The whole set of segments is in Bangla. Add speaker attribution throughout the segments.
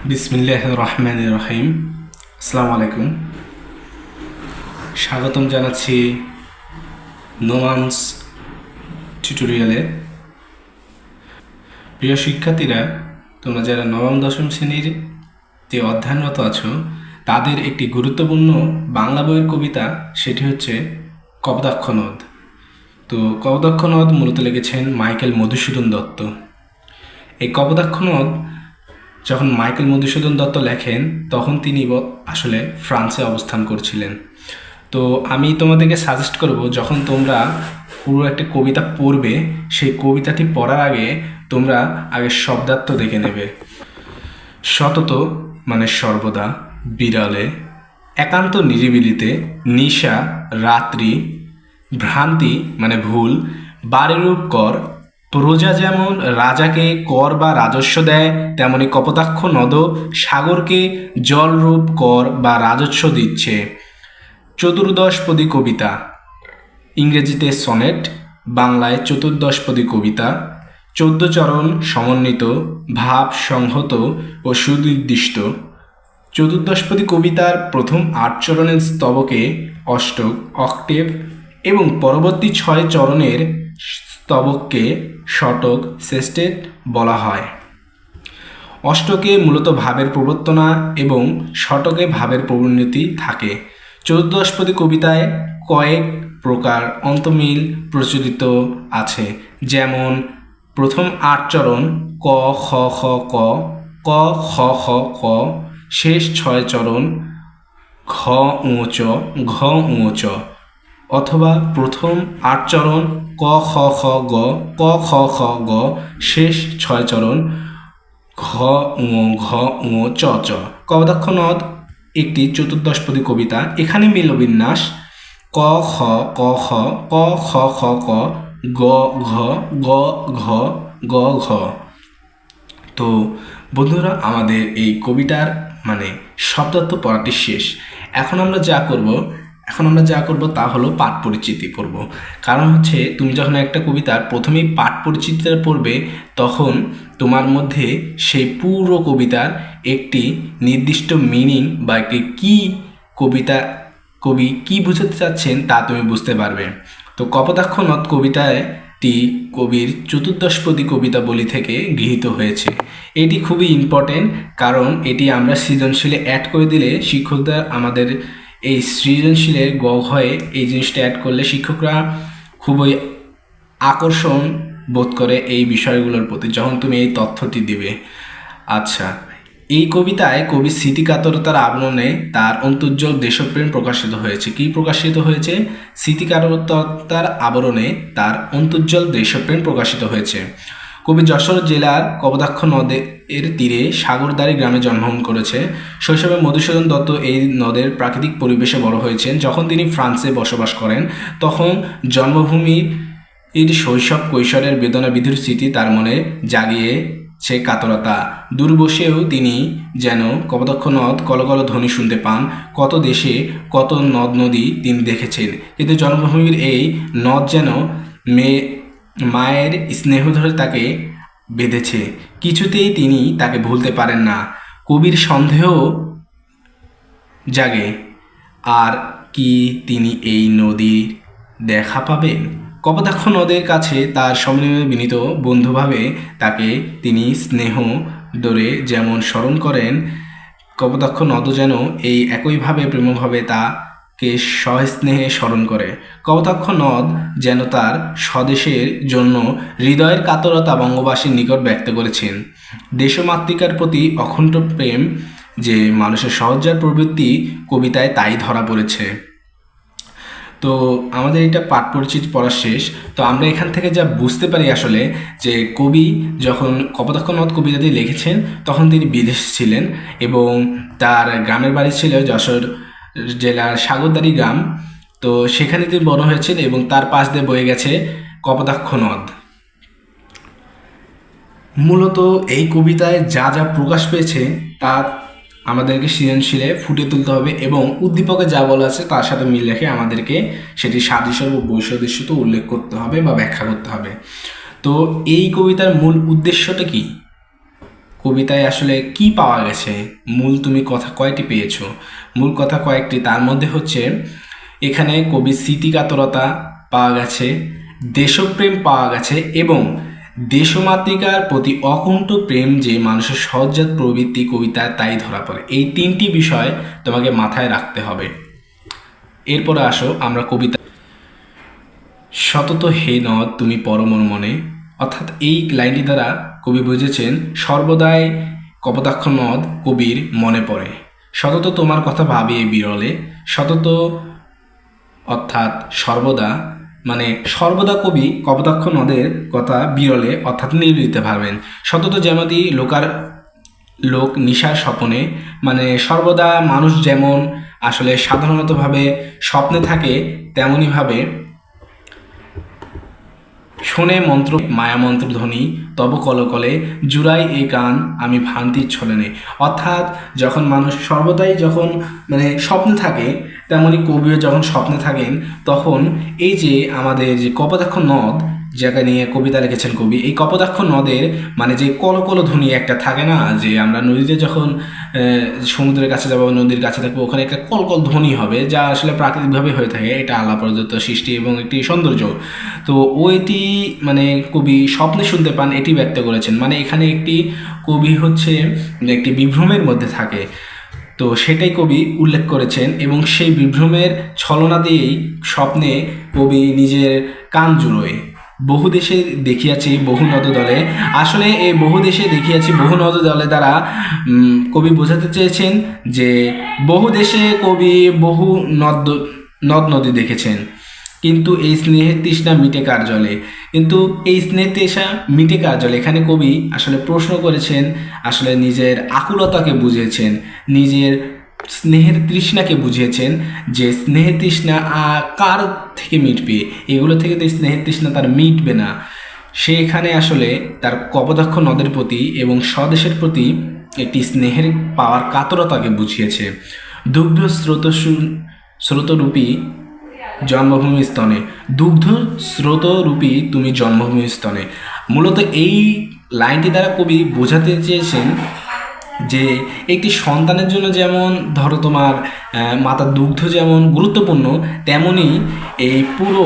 Speaker 1: বিসমিল্লাহির রহমানির রহিম। আসসালামু আলাইকুম। স্বাগতম জানাচ্ছি নোমান্স টিউটোরিয়ালে। প্রিয় শিক্ষার্থীরা, তোমরা যারা নবম দশম শ্রেণীতে অধ্যয়নরত আছো তাদের একটি গুরুত্বপূর্ণ বাংলা বইয়ের কবিতা, সেটি হচ্ছে কপোতাক্ষ নদ। তো কপোতাক্ষ নদ মূলত লিখেছেন মাইকেল মধুসূদন দত্ত। এই কপোতাক্ষ নদ যখন মাইকেল মধুসূদন দত্ত লেখেন তখন তিনি আসলে ফ্রান্সে অবস্থান করছিলেন। তো আমি তোমাদেরকে সাজেস্ট করব, যখন তোমরা পুরো একটা কবিতা পড়বে সেই কবিতাটি পড়ার আগে তোমরা আগে শব্দার্থ দেখে নেবে। সতত মানে সর্বদা, বিরালে, একান্ত নিরিবিলিতে, নিশা, রাত্রি, ভ্রান্তি মানে ভুল, বারেরূপ কর, প্রজা যেমন রাজাকে কর বা রাজস্ব দেয়, তেমনি কপোতাক্ষ নদ সাগরকে জলরূপ কর বা রাজস্ব দিচ্ছে। চতুর্দশপদী কবিতা, ইংরেজিতে সনেট, বাংলায় চতুর্দশপদী কবিতা, 14 চরণ সমন্বিত, ভাব সংহত ও সুনির্দিষ্ট। চতুর্দশপদী কবিতার প্রথম 8 চরণের স্তবকে অষ্টক, অক্টেভ এবং পরবর্তী 6 চরণের স্তবককে ষটক, সেস্টেট বলা হয়। অষ্টকে মূলত ভাবের প্রবর্তনা এবং ষটকে ভাবের প্রবণতি থাকে। চতুর্দশপদী কবিতায় কয়েক প্রকার অন্তমিল প্রচলিত আছে, যেমন প্রথম 8 চরণ ক খ খ ক, ক খ খ ক, শেষ 6 চরণ ঘ উ চ, ঘ উ চ, অথবা প্রথম 8 চরণ ক খ খ গ, ক খ খ গ, শেষ 6 চরণ ঘ উ ঘ উ চ চ। কপোতাক্ষ নদ একটি চতুর্দশপদী কবিতা। এখানে মিলবিন্যাস ক খ ক খ, ক খ খ ক, গ ঘ, গ ঘ, গ ঘ। তো বন্ধুরা, আমাদের এই কবিতার মানে শব্দার্থ পড়াটি শেষ। এখন আমরা যা করব তা হলো পাঠ পরিচিতি পড়ব। কারণ হচ্ছে তুমি যখন একটা কবিতার প্রথমেই পাঠ পরিচিতিটা পড়বে তখন তোমার মধ্যে সেই পুরো কবিতার একটি নির্দিষ্ট মিনিং বা একটি কবি কি বোঝাতে চাচ্ছেন তা তুমি বুঝতে পারবে। তো কপোতাক্ষ নদ কবিতাটি কবির চতুর্দশপদী কবিতাবলী থেকে গৃহীত হয়েছে। এটি খুবই ইম্পর্টেন্ট, কারণ এটি আমরা সৃজনশীলে অ্যাড করে দিলে শিক্ষকরা আমাদের এই সৃজনশীলের ঘয়ে এই জিনিসটা অ্যাড করলে শিক্ষকরা খুবই আকর্ষণ বোধ করে এই বিষয়গুলোর প্রতি যখন তুমি এই তথ্যটি দিবে। আচ্ছা, এই কবিতায় কবি স্মৃতিকাতরতার আবরণে তার অন্তর্জ্জ্বল দেশপ্রেম প্রকাশিত হয়েছে। কি প্রকাশিত হয়েছে? স্মৃতিকাতরতার আবরণে তার অন্তর্জ্জ্বল দেশপ্রেম প্রকাশিত হয়েছে। কবি যশোর জেলার কপোতাক্ষ নদের তীরে সাগরদাড়ি গ্রামে জন্মগ্রহণ করেছে। শৈশবে মধুসূদন দত্ত এই নদের প্রাকৃতিক পরিবেশে বড় হয়েছেন। যখন তিনি ফ্রান্সে বসবাস করেন তখন জন্মভূমির শৈশব কৈশোরের বেদনা বিধুর স্মৃতি তার মনে জাগিয়েছে কাতরতা। দূর বসেও তিনি যেন কপোতাক্ষ নদ কলকল ধ্বনি শুনতে পান। কত দেশে কত নদ নদী তিনি দেখেছেন, কিন্তু জন্মভূমির এই নদ যেন মায়ের স্নেহ ধরে তাকে বেঁধেছে। কিছুতেই তিনি তাকে ভুলতে পারেন না। কবির সন্দেহ জাগে, আর কি তিনি এই নদীর দেখা পাবেন? কপোতাক্ষ নদের কাছে তার সমন্বয় বিনীত বন্ধুভাবে তাকে তিনি স্নেহ ধরে যেমন স্মরণ করেন, কপোতাক্ষ নদও যেন এই একইভাবে প্রেমভাবে তাকে সস্নেহে স্মরণ করে। কপোতাক্ষ নদ যেন তার স্বদেশের জন্য হৃদয়ের কাতরতা বঙ্গবাসীর নিকট ব্যক্ত করেছেন। দেশমাতৃকার প্রতি অখণ্ড প্রেম যে মানুষের সহজাত প্রবৃত্তি, কবিতায় তাই ধরা পড়েছে। তো আমাদের এটা পাঠ পরিচিতি পড়া শেষ। তো আমরা এখান থেকে যা বুঝতে পারি আসলে যে কবি যখন কপোতাক্ষ নদ কবিতাটি লিখেছেন তখন তিনি বিদেশে ছিলেন এবং তার গ্রামের বাড়ি ছিল যশোর জেলার সাগরদাড়ি গ্রাম। তো সেখানে তিনি বড় হয়েছেন এবং তার পাশ দিয়ে বয়ে গেছে কপোতাক্ষ নদ। মূলত এই কবিতায় যা যা প্রকাশ পেয়েছে তা আমাদেরকে সৃজনশীলে ফুটিয়ে তুলতে হবে এবং উদ্দীপকে যা বলা আছে তার সাথে মিল রেখে আমাদেরকে সেটি সাদৃশ্য ও বৈসাদৃশ্য উল্লেখ করতে হবে বা ব্যাখ্যা করতে হবে। তো এই কবিতার মূল উদ্দেশ্যটা কি? কবিতায় আসলে কি পাওয়া গেছে, মূল তুমি কথা কয়টি পেয়েছো? মূল কথা কয়েকটি, তার মধ্যে হচ্ছে এখানে কবি স্মৃতিকাতরতা পাওয়া গেছে, দেশপ্রেম পাওয়া গেছে এবং দেশমাতৃকার প্রতি অকুণ্ঠ প্রেম যে মানুষের সহজাত প্রবৃত্তি কবিতায় তাই ধরা পড়ে। এই তিনটি বিষয় তোমাকে মাথায় রাখতে হবে। এরপরে আসো আমরা কবিতা। সতত হে নদ তুমি পরমর মনে, অর্থাৎ এই লাইনটি দ্বারা কবি বুঝেছেন সর্বদাই কপোতাক্ষ নদ কবির মনে পড়ে। সতত তোমার কথা ভাবি এই বিরলে, সতত অর্থাৎ সর্বদা, মানে সর্বদা কবি কপোতাক্ষ নদের কথা বিরলে অর্থাৎ নির্লিতে ভাবেন। সতত যেমনটি লোক নিশার স্বপনে, মানে সর্বদা মানুষ যেমন আসলে সাধারণতভাবে স্বপ্নে থাকে তেমনইভাবে শোনে মন্ত্র মায়ামন্ত্র ধ্বনি তব কলকলে জুড়াই এই গান আমি ভ্রান্তির ছলনে। অর্থাৎ যখন মানুষ সর্বদাই যখন মানে স্বপ্নে থাকে, তেমনই কবিও যখন স্বপ্নে থাকেন তখন এই যে আমাদের যে কপোতাক্ষ নদ যাকে নিয়ে কবিতা লিখেছেন কবি, এই কপোতাক্ষ নদের মানে যে কলকল ধ্বনি একটা থাকে না, যে আমরা নদীতে যখন সমুদ্রের কাছে যাবো, নদীর কাছে থাকবো, ওখানে একটা কলকল ধ্বনি হবে যা আসলে প্রাকৃতিকভাবে হয়ে থাকে, এটা আল্লাহ প্রদত্ত সৃষ্টি এবং একটি সৌন্দর্য। তো ওইটি মানে কবি স্বপ্নে শুনতে পান, এটি ব্যক্ত করেছেন। মানে এখানে একটি কবি হচ্ছে একটি বিভ্রমের মধ্যে থাকে, তো সেটাই কবি উল্লেখ করেছেন এবং সেই বিভ্রমের ছলনা দিয়েই স্বপ্নে কবি নিজের কান জুড়োয়। বহু দেশে দেখিয়াছি বহু নদদলে, আসলে এই বহু দেশে দেখিয়াছি বহু নদদলে দ্বারা কবি বোঝাতে চেয়েছেন যে বহু দেশে কবি বহু নদ নদী দেখেছেন, কিন্তু এই স্নেহের তৃষ্ণা মিটে কার জলে। কিন্তু এই স্নেহের তৃষ্ণা মিটে কার জলে, এখানে কবি আসলে প্রশ্ন করেছেন, আসলে নিজের আকুলতাকে বুঝিয়েছেন, নিজের স্নেহের তৃষ্ণাকে বুঝিয়েছেন যে স্নেহের তৃষ্ণা কার থেকে মিটবে, এগুলো থেকে তো স্নেহের তৃষ্ণা তার মিটবে না। সে এখানে আসলে তার কপোতাক্ষ নদের প্রতি এবং স্বদেশের প্রতি একটি স্নেহের পাওয়ার কাতরতাকে বুঝিয়েছে। দুগ্ধ স্রোতরূপী জন্মভূমি স্তনে, দুগ্ধ স্রোতরূপী তুমি জন্মভূমি স্তনে। মূলত এই লাইনটি দ্বারা কবি বোঝাতে চেয়েছেন যে একটি সন্তানের জন্য যেমন ধরো তোমার মাতার দুগ্ধ যেমন গুরুত্বপূর্ণ, তেমনি এই পুরো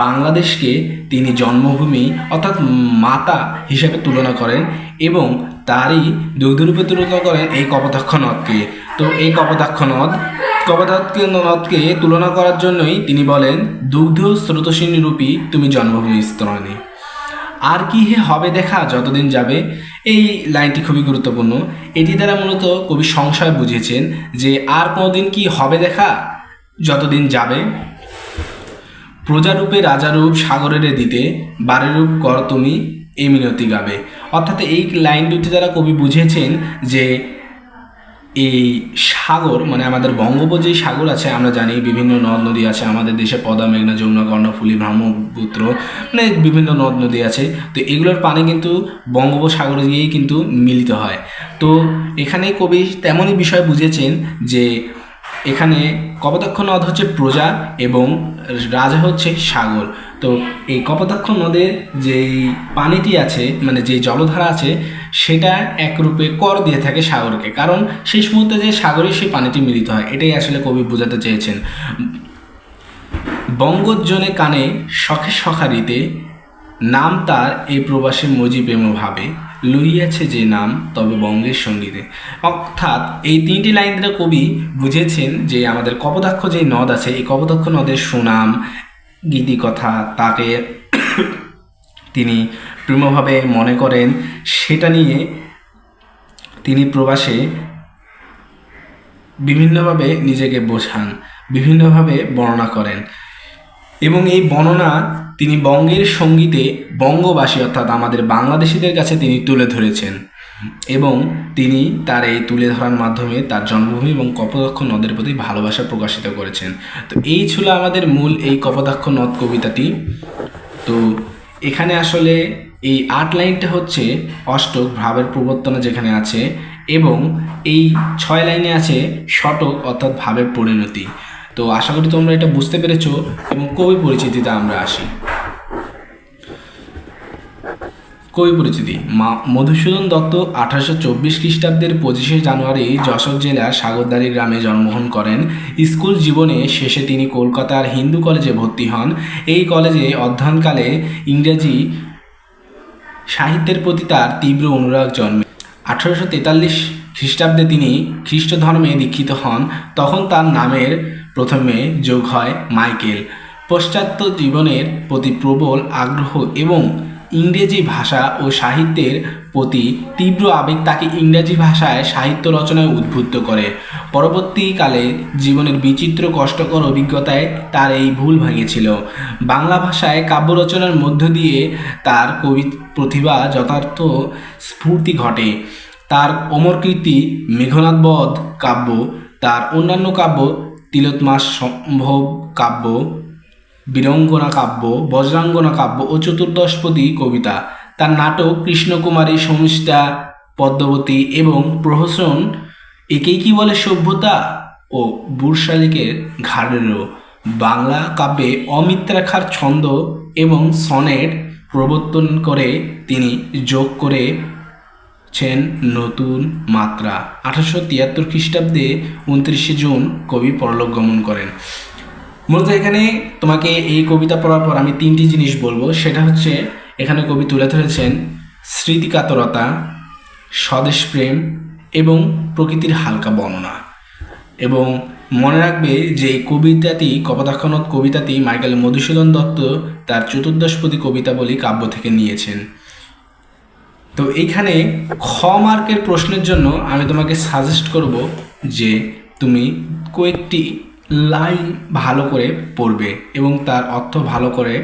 Speaker 1: বাংলাদেশকে তিনি জন্মভূমি অর্থাৎ মাতা হিসাবে তুলনা করেন এবং তারই দুগ্ধরূপে তুলনা করেন এই কপোতাক্ষ নদকে। তো এই কপোতাক্ষ নদকে তুলনা করার জন্যই তিনি বলেন দুগ্ধ স্রোতস্বিনী রূপী তুমি জন্মভূমি স্তনে। আর কি হবে দেখা যতদিন যাবে, এই লাইনটি খুবই গুরুত্বপূর্ণ। এটি দ্বারা মূলত কবি সংশয় বুঝিয়েছেন যে আর কোনোদিন কি হবে দেখা যতদিন যাবে। প্রজারূপে রাজারূপ সাগরের দিতে বারেরূপ কর তুমি এই মিনতি গাবে। অর্থাৎ এই লাইন দুটি দ্বারা কবি বুঝিয়েছেন যে এই সাগর মানে আমাদের বঙ্গোপ যে সাগর আছে, আমরা জানি বিভিন্ন নদ নদী আছে আমাদের দেশে, পদ্মা, মেঘনা, যমুনা, কর্ণফুলী, ব্রহ্মপুত্র, মানে বিভিন্ন নদ নদী আছে। তো এগুলোর পানি কিন্তু বঙ্গোপসাগরে গিয়েই কিন্তু মিলিত হয়। তো এখানে কবি তেমনই বিষয় বুঝেছেন যে এখানে কপোতাক্ষ নদ হচ্ছে প্রজা এবং রাজা হচ্ছে সাগর। তো এই কপোতাক্ষ নদের যেই পানিটি আছে মানে যে জলধারা আছে সেটা একরূপে কর দিয়ে থাকে সাগরকে, কারণ শেষ মুহূর্তে যে সাগরে সেই পানিটি মিলিত হয়, এটাই আসলে কবি বোঝাতে চেয়েছেন। বঙ্গোজ্জনে কানে শখে সখারিতে নাম তার এই প্রবাসী মজি প্রেম ভাবে লইয়াছে যে নাম তবে বঙ্গের সঙ্গীতে। অর্থাৎ এই তিনটি লাইন দ্বারা কবি বুঝেছেন যে আমাদের কপোতাক্ষ যে নদ আছে এই কপোতাক্ষ নদের সুনাম গীতিকথা তাকে তিনি প্রেমভাবে মনে করেন, সেটা নিয়ে তিনি প্রবাসে বিভিন্নভাবে নিজেকে বোঝান, বিভিন্নভাবে বর্ণনা করেন এবং এই বর্ণনা তিনি বঙ্গের সঙ্গীতে বঙ্গবাসী অর্থাৎ আমাদের বাংলাদেশিদের কাছে তিনি তুলে ধরেছেন এবং তিনি তার এই তুলে ধরার মাধ্যমে তার জন্মভূমি এবং কপোতাক্ষ নদের প্রতি ভালোবাসা প্রকাশিত করেছেন। তো এই ছিল আমাদের মূল এই কপোতাক্ষ নদ কবিতাটি। তো এখানে আসলে এই ৮ লাইনটা হচ্ছে অষ্টক ভাবের প্রবর্তনা যেখানে আছে এবং এই ৬ লাইনে আছে শতক অর্থাৎ ভাবের পরিণতি। তো আশা করি তোমরা এটা বুঝতে পেরেছো এবং কবি পরিচিতিতে আমরা আসি। কবি পরিচিতি মধুসূদন দত্ত 1824 খ্রিস্টাব্দের 25শে জানুয়ারি যশোর জেলার সাগরদাড়ি গ্রামে জন্মগ্রহণ করেন। স্কুল জীবনে শেষে তিনি কলকাতার হিন্দু কলেজে ভর্তি হন। এই কলেজে অধ্যয়নকালে ইংরেজি সাহিত্যের প্রতি তার তীব্র অনুরাগ জন্মে। 1843 খ্রিস্টাব্দে তিনি খ্রিস্ট ধর্মে দীক্ষিত হন। তখন তার নামের প্রথমে যোগ হয় মাইকেল। পাশ্চাত্য জীবনের প্রতি প্রবল আগ্রহ এবং ইংরেজি ভাষা ও সাহিত্যের প্রতি তীব্র আবেগ তাকে ইংরেজি ভাষায় সাহিত্য রচনায় উদ্বুদ্ধ করে। পরবর্তীকালে জীবনের বিচিত্র কষ্টকর অভিজ্ঞতায় তার এই ভুল ভেঙেছিল। বাংলা ভাষায় কাব্য রচনার মধ্য দিয়ে তার কবি প্রতিভা যথার্থ স্ফূর্তি ঘটে। তার অমর কীর্তি মেঘনাদ বধ কাব্য, তার অন্যান্য কাব্য তিলোত্তমা সম্ভব কাব্য, বীরঙ্গনা কাব্য, বজ্রাঙ্গনা কাব্য ও চতুর্দশপদী কবিতা, তার নাটক কৃষ্ণকুমারী, শর্মিষ্ঠা, পদ্মাবতী এবং প্রহসন, একেই কি বলে সভ্যতা ও বুড়শালিকের ঘাড়েরও, বাংলা কাব্যে অমিত্রাক্ষার ছন্দ এবং সনেট প্রবর্তন করে তিনি যোগ করেছেন নতুন মাত্রা। 1873 খ্রিস্টাব্দে 29শে জুন কবি পরলোক গমন করেন। মূলত এখানে তোমাকে এই কবিতা পড়ার পর আমি 3টি জিনিস বলবো। সেটা হচ্ছে এখানে কবি তুলে ধরেছেন স্মৃতিকাতরতা, স্বদেশপ্রেম এবং প্রকৃতির হালকা বর্ণনা। এবং মনে রাখবে যে এই কবিতাটি কপোতাক্ষ নদ কবিতাটি মাইকেল মধুসূদন দত্ত তার চতুর্দশপদী কবিতাবলী কাব্য থেকে নিয়েছেন। তো এইখানে খ মার্কের প্রশ্নের জন্য আমি তোমাকে সাজেস্ট করব যে তুমি কয়েকটি লাইন ভালো করে পড়বে এবং তার অর্থ ভালো করে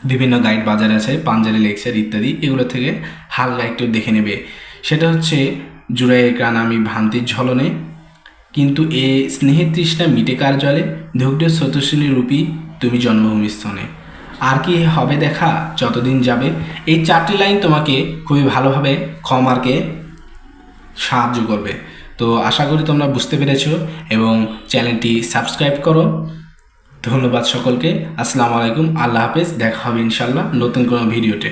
Speaker 1: বিভিন্ন গাইড বাজারে আছে, পাঞ্জাবি লেকচার ইত্যাদি, এগুলো থেকে হালকা একটু দেখে নেবে। সেটা হচ্ছে জুড়াইয়ের কান আমি ভ্রান্তির ঝলনে, কিন্তু এ স্নেহের তৃষ্ণা মিটে কার জলে, ধুগ্ধ স্রোতস্বিনী রূপী তুমি জন্মভূমি স্তনে, আর কি হবে দেখা যতদিন যাবে। এই 4টি লাইন তোমাকে খুবই ভালোভাবে খ মার্কে সাহায্য করবে। তো আশা করি তোমরা বুঝতে পেরেছো এবং চ্যানেলটি সাবস্ক্রাইব করো। ধন্যবাদ সকলকে। আসসালামু আলাইকুম, আল্লাহ হাফেজ। দেখা হবে ইনশাল্লাহ নতুন কোনো ভিডিওতে।